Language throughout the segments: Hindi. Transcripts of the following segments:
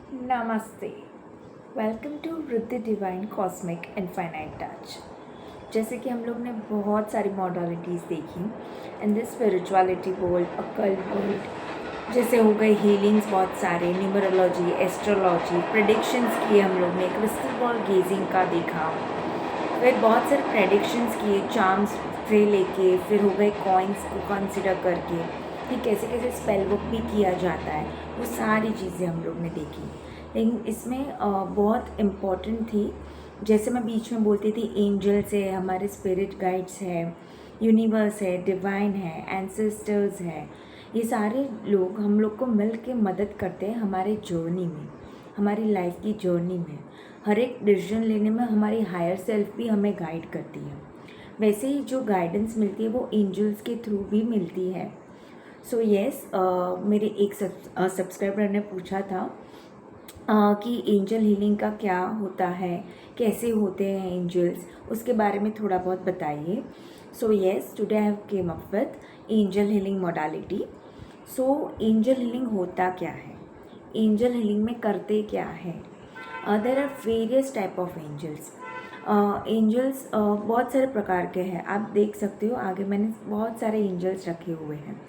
नमस्ते। वेलकम टू वृद्धि डिवाइन कॉस्मिक इनफाइनाइट टच। जैसे कि हम लोग ने बहुत सारी मॉडलिटीज़ देखी in this spirituality world, occult world. जैसे हो गए हीलिंग्स, बहुत सारे न्यूमरोलॉजी, एस्ट्रोलॉजी, प्रेडिक्शंस किए हम लोग ने, क्रिस्टल बॉल गेजिंग का देखा, फिर बहुत सारे प्रेडिक्शंस किए चार्म्स से लेके, फिर हो गए कॉइन्स को कंसिडर करके कि कैसे कैसे स्पेल बुक भी किया जाता है। वो सारी चीज़ें हम लोग ने देखी। लेकिन इसमें बहुत इम्पॉर्टेंट थी, जैसे मैं बीच में बोलती थी, एंजल्स है, हमारे स्पिरिट गाइड्स है, यूनिवर्स है, डिवाइन है, एंसेस्टर्स है। ये सारे लोग हम लोग को मिल के मदद करते हैं हमारे जर्नी में, हमारी लाइफ की जर्नी में। हर एक डिसीजन लेने में हमारी हायर सेल्फ भी हमें गाइड करती है। वैसे ही जो गाइडेंस मिलती है वो एंजल्स के थ्रू भी मिलती है। सो येस, मेरे एक सब्सक्राइबर ने पूछा था कि एंजल हीलिंग का क्या होता है, कैसे होते हैं एंजल्स, उसके बारे में थोड़ा बहुत बताइए। So yes, today I have come up with angel healing modality. So angel healing होता क्या है, एंजल हीलिंग में करते क्या है? There are various type of angels. Angels बहुत सारे प्रकार के हैं, आप देख सकते हो आगे मैंने बहुत सारे एंजल्स रखे हुए हैं।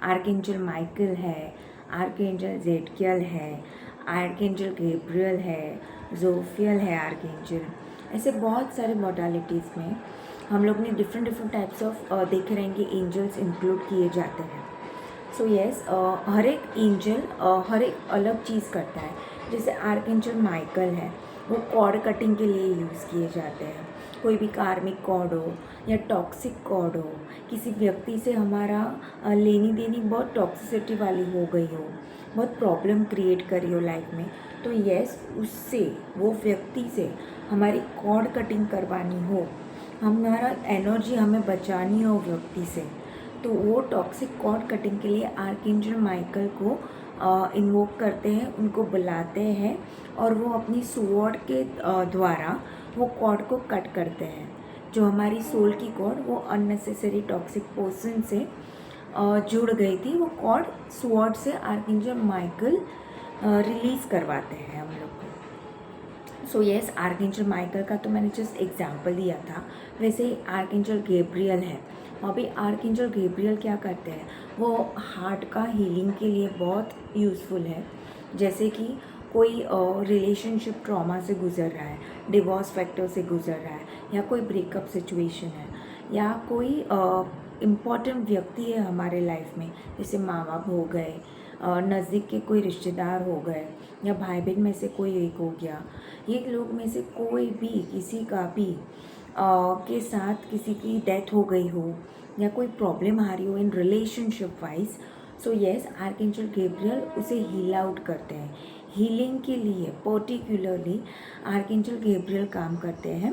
आर्कएंजल माइकल है, आर्कएंजल जेडकियल है, आर्कएंजल गैब्रियल है, जोफियल है आर्कएंजल। ऐसे बहुत सारे मॉडलिटीज़ में हम लोग ने डिफरेंट डिफरेंट टाइप्स ऑफ देखे रहेंगे एंजल्स इंक्लूड किए जाते हैं। सो येस, हर एक एंजल हर एक अलग चीज़ करता है। जैसे आर्कएंजल माइकल है, वो कॉर्ड कटिंग के लिए यूज़ किए जाते हैं। कोई भी कार्मिक कॉर्ड हो या टॉक्सिक कॉर्ड हो, किसी व्यक्ति से हमारा लेनी देनी बहुत टॉक्सिसिटी वाली हो गई हो, बहुत प्रॉब्लम क्रिएट करी हो लाइफ में, तो येस, उससे, वो व्यक्ति से हमारी कॉर्ड कटिंग करवानी हो, हमारा एनर्जी हमें बचानी हो व्यक्ति से, तो वो टॉक्सिक कॉर्ड कटिंग के लिए आर्कएंजल माइकल को इन्वोक करते हैं, उनको बुलाते हैं और वो अपनी स्वॉर्ड के द्वारा वो कॉर्ड को कट करते हैं। जो हमारी सोल की कॉर्ड वो अननेसेसरी टॉक्सिक पर्सन से जुड़ गई थी, वो कॉर्ड स्वॉर्ड से आर्कएंजल माइकल रिलीज़ करवाते हैं हम लोग को। सो येस, आर्कएंजल माइकल का तो मैंने जस्ट एग्जाम्पल दिया था। वैसे ही आर्कएंजल गैब्रियल है, वहाँ भी आर्कएंजल गैब्रियल क्या करते हैं, वो हार्ट का हीलिंग के लिए बहुत यूज़फुल है। जैसे कि कोई रिलेशनशिप ट्रॉमा से गुज़र रहा है, डिवोर्स फैक्टर से गुज़र रहा है, या कोई ब्रेकअप सिचुएशन है, या कोई इम्पॉर्टेंट व्यक्ति है हमारे लाइफ में, जैसे माँ बाप हो गए, नज़दीक के कोई रिश्तेदार हो गए, या भाई बहन में से कोई एक हो गया, ये लोग में से कोई भी किसी का भी के साथ किसी की डेथ हो गई हो, या कोई प्रॉब्लम आ रही हो in relationship wise, so yes, archangel Gabriel उसे हील आउट करते हैं। हीलिंग के लिए पर्टिकुलरली आर्कएंजल गैब्रियल काम करते हैं।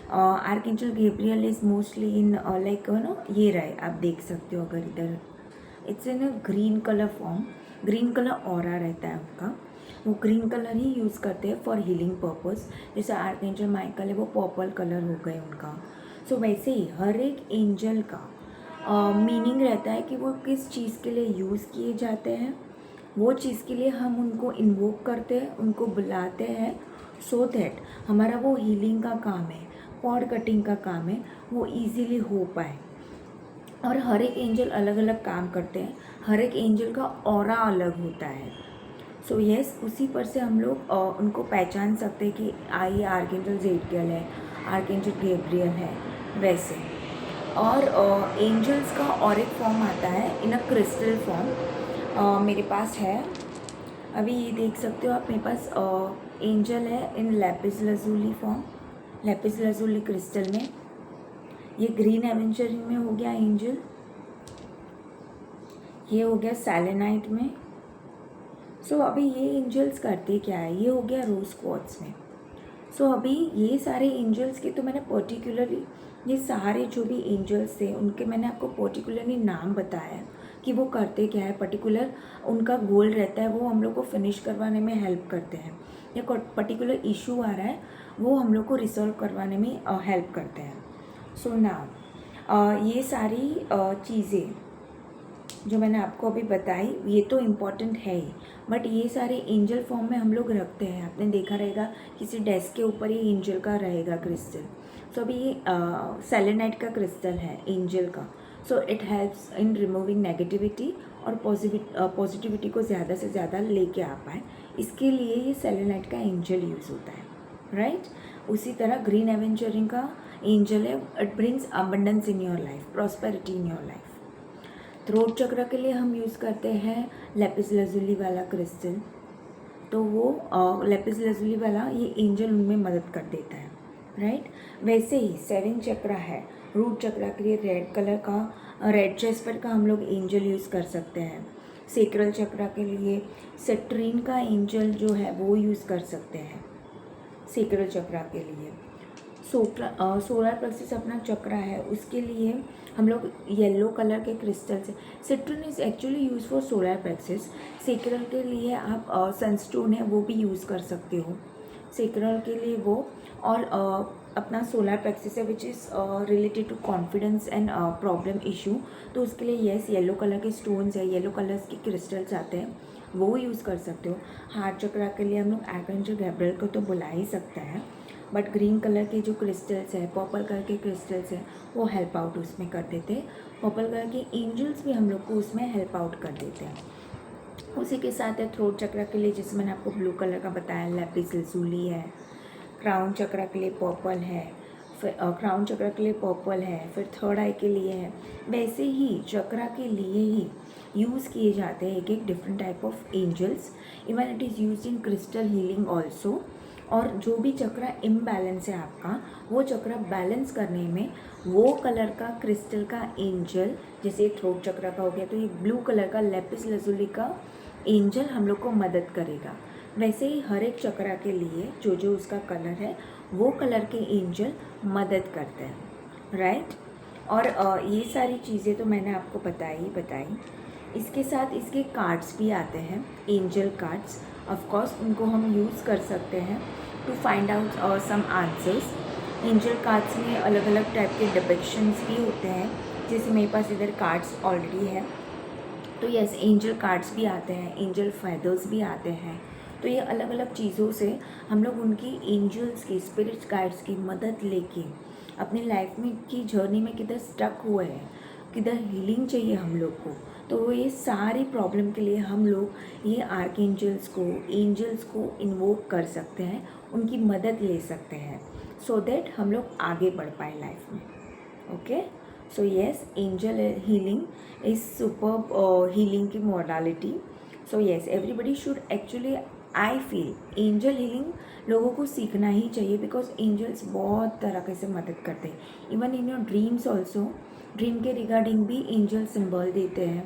Archangel Gabriel is mostly in like ये रहे, आप देख सकते हो अगर इधर, it's in a green colour form, green colour aura रहता है उनका, वो ग्रीन कलर ही यूज़ करते हैं फॉर हीलिंग पर्पस। जैसे आर्कएंजल माइकल है, वो पर्पल कलर हो गए उनका। सो वैसे ही हर एक एंजल का मीनिंग रहता है कि वो किस चीज़ के लिए यूज़ किए जाते हैं, वो चीज़ के लिए हम उनको इन्वोक करते हैं, उनको बुलाते हैं, सो दैट हमारा वो हीलिंग का काम है, कॉर्ड कटिंग का काम है, वो इजीली हो पाए। और हर एक एंजल अलग अलग काम करते हैं, हर एक एंजल का ऑरा अलग होता है। सो येस, उसी पर से हम लोग उनको पहचान सकते हैं कि आई आर्कएंजल जेडकियल है, आर्कएंजल गैब्रियल है, वैसे। और एंजल्स का और एक फॉर्म आता है इन अ क्रिस्टल फॉर्म, मेरे पास है अभी, ये देख सकते हो आप, मेरे पास एंजल है in lapis lazuli form, lapis lazuli crystal में। ये ग्रीन एवेंचर में हो गया एंजल, ये हो गया सेलेनाइट में। सो अभी ये एंजल्स करते क्या है, ये हो गया रोज क्वार्ट्ज में। सो अभी ये सारे एंजल्स के तो मैंने पर्टिकुलरली, ये सारे जो भी एंजल्स थे उनके मैंने आपको पर्टिकुलरली नाम बताया कि वो करते क्या है, पर्टिकुलर उनका गोल रहता है, वो हम लोग को फिनिश करवाने में हेल्प करते हैं, या पर्टिकुलर इशू आ रहा है वो हम लोग को रिसॉल्व करवाने में हेल्प करते हैं। सो नाउ ये सारी चीज़ें जो मैंने आपको अभी बताई ये तो इम्पॉर्टेंट है ही, बट ये सारे एंजल फॉर्म में हम लोग रखते हैं। आपने देखा रहेगा किसी डेस्क के ऊपर ये एंजल का रहेगा क्रिस्टल। सो अभी ये सेलेनाइट का क्रिस्टल है एंजल का। So it helps in removing negativity और पॉजिटिविटी को ज़्यादा से ज़्यादा लेके आ पाए, इसके लिए ये सेलेनाइट का एंजल यूज़ होता है, राइट। उसी तरह ग्रीन एवेंचरिंग का एंजल है, it brings abundance in your life, prosperity in your life. Throat चक्र के लिए हम यूज़ करते हैं लेपिस लजुली वाला क्रिस्टल। तो वो लेपिस लजुली वाला ये एंजल उनमें मदद कर देता है, राइट। वैसे ही 7 चक्र है, रूट चक्र के लिए रेड कलर का, रेड चेस्टनट का हम लोग एंजल यूज़ कर सकते हैं। सेक्रल चक्र के लिए सिट्रीन का एंजल जो है वो यूज़ कर सकते हैं सेक्रल चक्र के लिए। सोलर प्लेक्सस अपना चक्र है, उसके लिए हम लोग येलो कलर के क्रिस्टल से, citrine is actually use for solar plexus. Sacral के लिए आप सनस्टोन है वो भी यूज़ कर सकते हो सेक्रल के लिए वो। और अपना सोलर प्लेक्सस है which is related to confidence and problem issue, तो उसके लिए येस येलो कलर के स्टोन्स है, येलो कलर्स के क्रिस्टल्स आते हैं, वो यूज़ कर सकते हो। हार्ट चक्र के लिए हम लोग आर्कएंजल गैब्रिएल को तो बुला ही सकते हैं, बट ग्रीन कलर के जो क्रिस्टल्स है, पर्पल कलर के क्रिस्टल्स हैं, वो हेल्प आउट उसमें कर देते हैं। पर्पल कलर के एंजल्स भी हम लोग को उसमें हेल्प आउट कर देते हैं। उसी के साथ है थ्रोट चक्र के लिए, जिसमें मैंने आपको ब्लू कलर का बताया, लेपिस लजुली है। क्राउन चक्र के लिए पर्पल है, फिर क्राउन चक्र के लिए पर्पल है, फिर थर्ड आई के लिए है। वैसे ही चक्र के लिए ही यूज़ किए जाते हैं एक different type of angels, even it is use in crystal healing also. और जो भी चक्र इम्बैलेंस है आपका, वो चक्र बैलेंस करने में वो कलर का क्रिस्टल का एंजल, जैसे थ्रोट चक्र का हो गया तो ये ब्लू कलर का लेपिस लजुली का एंजल हम लोग को मदद करेगा। वैसे ही हर एक चक्र के लिए जो जो उसका कलर है वो कलर के एंजल मदद करते हैं, राइट। और ये सारी चीज़ें तो मैंने आपको बताई। इसके साथ इसके कार्ड्स भी आते हैं, एंजल कार्ड्स। ऑफ कोर्स उनको हम यूज़ कर सकते हैं to find out some answers. Angel cards में अलग अलग टाइप के डिपिक्शंस भी होते हैं, जैसे मेरे पास इधर कार्ड्स ऑलरेडी है, तो यस एंजल कार्ड्स भी आते हैं, एंजल फेदर्स भी आते हैं। तो ये अलग अलग चीज़ों से हम लोग उनकी एंजल्स की, स्पिरिट गाइड्स की मदद लेके अपनी लाइफ में की जर्नी में किधर स्टक हुए हैं, किधर हीलिंग चाहिए हम लोग को, तो ये सारी प्रॉब्लम के लिए हम लोग ये आर्क एंजल्स को इन्वोक कर सकते हैं, उनकी मदद ले सकते हैं, सो दैट हम लोग आगे बढ़ पाए लाइफ में। Okay, so yes angel healing is super healing की modality. So yes everybody should actually, I feel angel healing लोगों को सीखना ही चाहिए, बिकॉज एंजल्स बहुत तरीके से मदद करते हैं। Even in your dreams also, dream के रिगार्डिंग भी एंजल सिंबल देते हैं,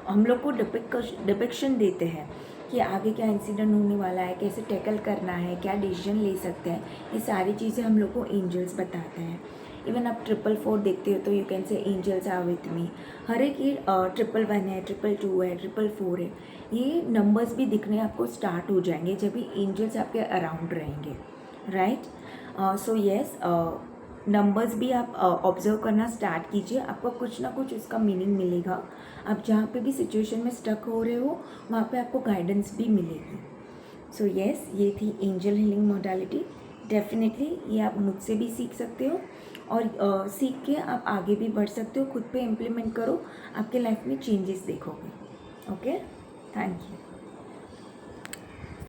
हम लोग को डिपिक्शन देते हैं कि आगे क्या इंसिडेंट होने वाला है, कैसे टैकल करना है, क्या डिसीजन ले सकते हैं, ये सारी चीज़ें हम लोग को एंजल्स बताते हैं। इवन आप 444 देखते हो तो you can say angels are with me. हर एक ये 111 है, 222 है, 444 है, ये नंबर्स भी दिखने आपको स्टार्ट हो जाएंगे जब भी एंजल्स आपके अराउंड रहेंगे, राइट। सो येस नंबर्स भी आप ऑब्जर्व करना स्टार्ट कीजिए, आपको कुछ ना कुछ उसका मीनिंग मिलेगा। आप जहाँ पे भी सिचुएशन में स्टक हो रहे हो वहाँ पे आपको गाइडेंस भी मिलेगी। सो येस ये थी एंजल हीलिंग मोडालिटी। डेफिनेटली ये आप मुझसे भी सीख सकते हो, और सीख के आप आगे भी बढ़ सकते हो, खुद पे इम्प्लीमेंट करो, आपके लाइफ में चेंजेस देखोगे। Okay, thank you.